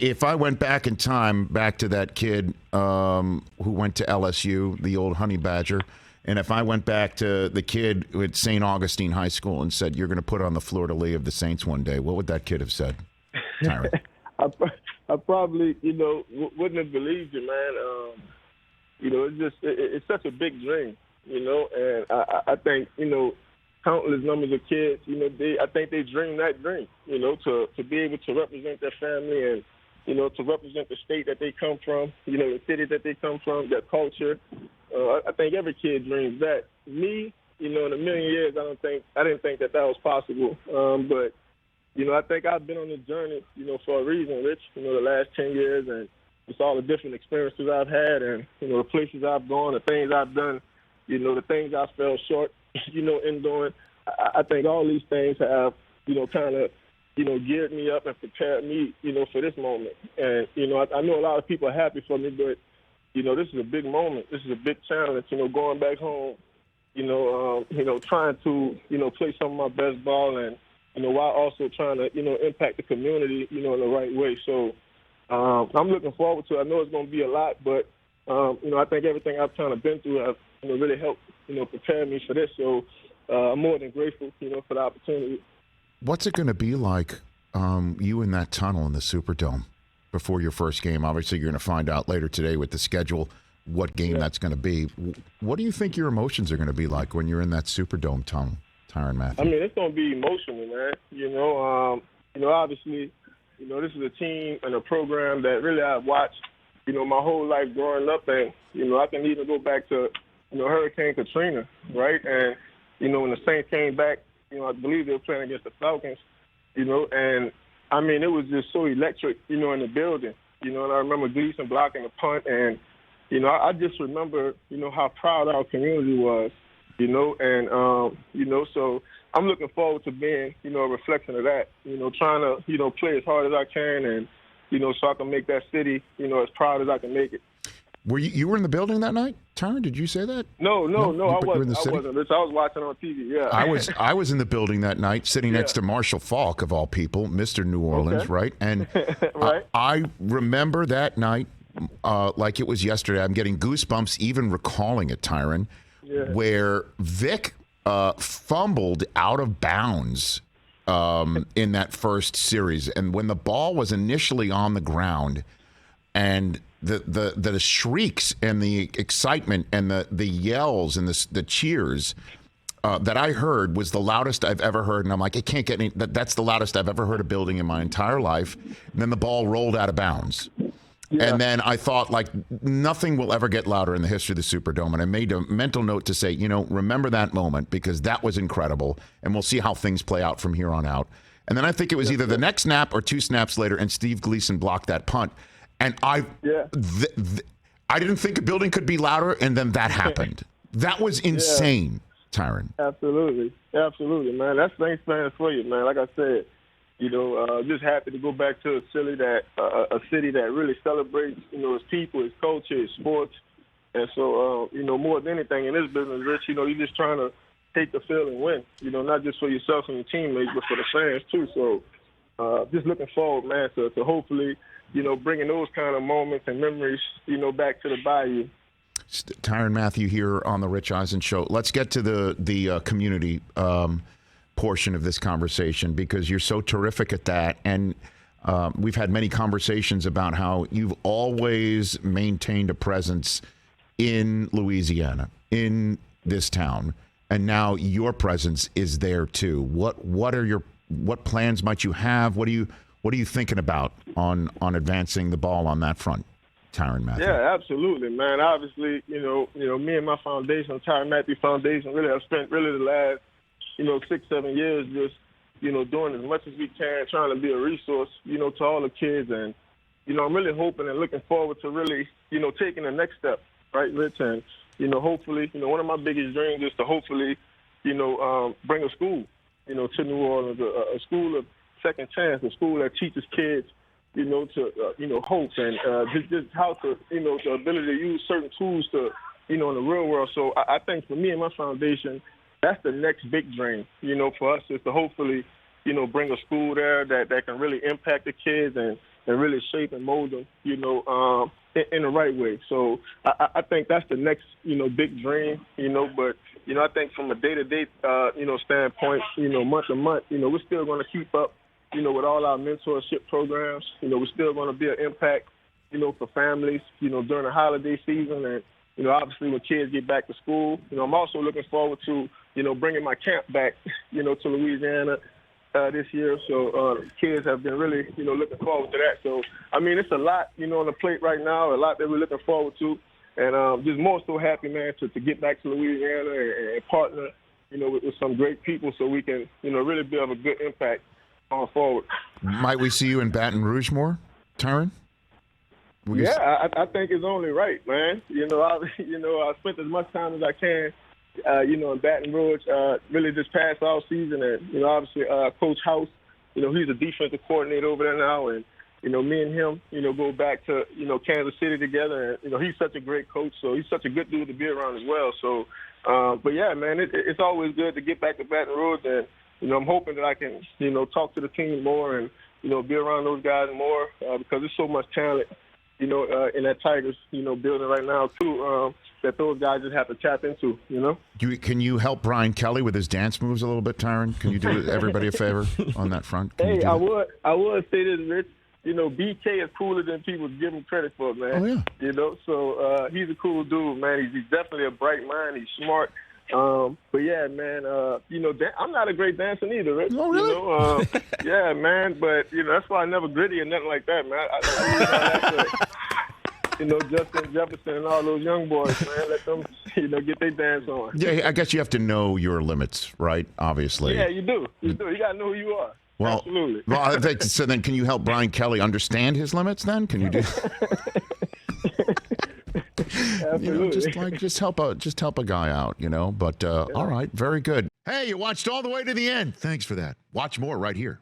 if I went back in time, back to that kid who went to LSU, the old Honey Badger, and if I went back to the kid at St. Augustine High School and said, you're going to put on the fleur-de-lis of the Saints one day, what would that kid have said, Tyrann? I probably, wouldn't have believed you, man. It's such a big dream, and I think, countless numbers of kids, I think they dream that dream, to be able to represent their family and, to represent the state that they come from, the city that they come from, their culture. I think every kid dreams that. Me, in a million years, I didn't think that was possible. But I think I've been on this journey, for a reason, Rich, the last 10 years, and just all the different experiences I've had and, the places I've gone, the things I've done, the things I fell short, in doing. I think all these things have, kind of, geared me up and prepared me, for this moment. And, I know a lot of people are happy for me, but, this is a big moment. This is a big challenge, going back home, trying to, play some of my best ball and, while also trying to, impact the community, in the right way. So I'm looking forward to it. I know it's going to be a lot, but, I think everything I've kind of been through have, really helped, prepare me for this. So I'm more than grateful, for the opportunity. What's it going to be like, you in that tunnel in the Superdome before your first game? Obviously, you're going to find out later today with the schedule what game that's going to be. What do you think your emotions are going to be like when you're in that Superdome tunnel, Tyrann Mathieu? I mean, it's going to be emotional, man. Obviously, this is a team and a program that really I've watched, my whole life growing up. And, I can even go back to, Hurricane Katrina, right? And, when the Saints came back, I believe they were playing against the Falcons, and, I mean, it was just so electric, in the building, and I remember Gleason blocking the punt. And, I just remember, how proud our community was, and, so I'm looking forward to being, a reflection of that, trying to, play as hard as I can and, so I can make that city, as proud as I can make it. Were you were in the building that night, Tyrann? Did you say that? No, I wasn't. I was watching on TV. Yeah, I was in the building that night, sitting next to Marshall Faulk of all people, Mr. New Orleans, right? And right. I remember that night like it was yesterday. I'm getting goosebumps even recalling it, Tyrann, where Vic fumbled out of bounds in that first series, and when the ball was initially on the ground, and the shrieks and the excitement and the yells and the cheers that I heard was the loudest I've ever heard. And I'm like, it can't get any, that's the loudest I've ever heard a building in my entire life. And then the ball rolled out of bounds. Yeah. And then I thought, like, nothing will ever get louder in the history of the Superdome. And I made a mental note to say, remember that moment, because that was incredible. And we'll see how things play out from here on out. And then I think it was either the next snap or two snaps later, and Steve Gleason blocked that punt. And I didn't think a building could be louder, and then that happened. That was insane, Tyrann. Absolutely, man. That's Saints fans for you, man. Like I said, just happy to go back to a city that really celebrates, its people, its culture, its sports. And so, more than anything in this business, Rich, you're just trying to take the field and win. Not just for yourself and your teammates, but for the fans too. So, just looking forward, man, to hopefully, bringing those kind of moments and memories, back to the Bayou. Tyrann Mathieu here on the Rich Eisen Show. Let's get to the community portion of this conversation, because you're so terrific at that. And we've had many conversations about how you've always maintained a presence in Louisiana, in this town, and now your presence is there too. What plans might you have? What are you thinking about on advancing the ball on that front, Tyrann Mathieu? Yeah, absolutely, man. Obviously, me and my foundation, Tyrann Mathieu Foundation, really have spent the last, 6-7 years just, doing as much as we can, trying to be a resource, to all the kids. And, I'm really hoping and looking forward to really, taking the next step, right, Rich? And, hopefully, one of my biggest dreams is to hopefully, bring a school, to New Orleans, a school of second chance, a school that teaches kids, to hope and just how to, the ability to use certain tools to, in the real world. So I think for me and my foundation, that's the next big dream, for us, is to hopefully, bring a school there that can really impact the kids and, really shape and mold them, in the right way. So I think that's the next, big dream, but, I think from a day-to-day, standpoint, month to month, we're still going to keep up, with all our mentorship programs. We're still going to be an impact, for families, during the holiday season and, obviously when kids get back to school. I'm also looking forward to, bringing my camp back, to Louisiana this year. So kids have been really, looking forward to that. So, I mean, it's a lot, on the plate right now, a lot that we're looking forward to. And just more so happy, man, to get back to Louisiana and partner, with some great people so we can, really be of a good impact going forward. Might we see you in Baton Rouge more, Tyrann? I think it's only right, man. I spent as much time as I can, in Baton Rouge, really this past off season, and obviously Coach House, he's a defensive coordinator over there now, and me and him, go back to Kansas City together, and he's such a great coach, so he's such a good dude to be around as well. So, but yeah, man, it's always good to get back to Baton Rouge, and I'm hoping that I can talk to the team more and be around those guys more because there's so much talent. In that Tigers, building right now, too, that those guys just have to tap into, Can you help Brian Kelly with his dance moves a little bit, Tyrann? Can you do everybody a favor on that front? Hey, I would say this, Rich. BK is cooler than people give him credit for, man. Oh, yeah. So he's a cool dude, man. He's definitely a bright mind. He's smart. But yeah, man, I'm not a great dancer either, Rich. Oh, really? Yeah, man, but, that's why I never gritty or nothing like that, man. Justin Jefferson and all those young boys, man, let them, get their dance on. Yeah, I guess you have to know your limits, right? Obviously. Yeah, you do. You got to know who you are. Well, absolutely. Well, so then can you help Brian Kelly understand his limits then? Can you do Absolutely. Just help a guy out, But all right, very good. Hey, you watched all the way to the end. Thanks for that. Watch more right here.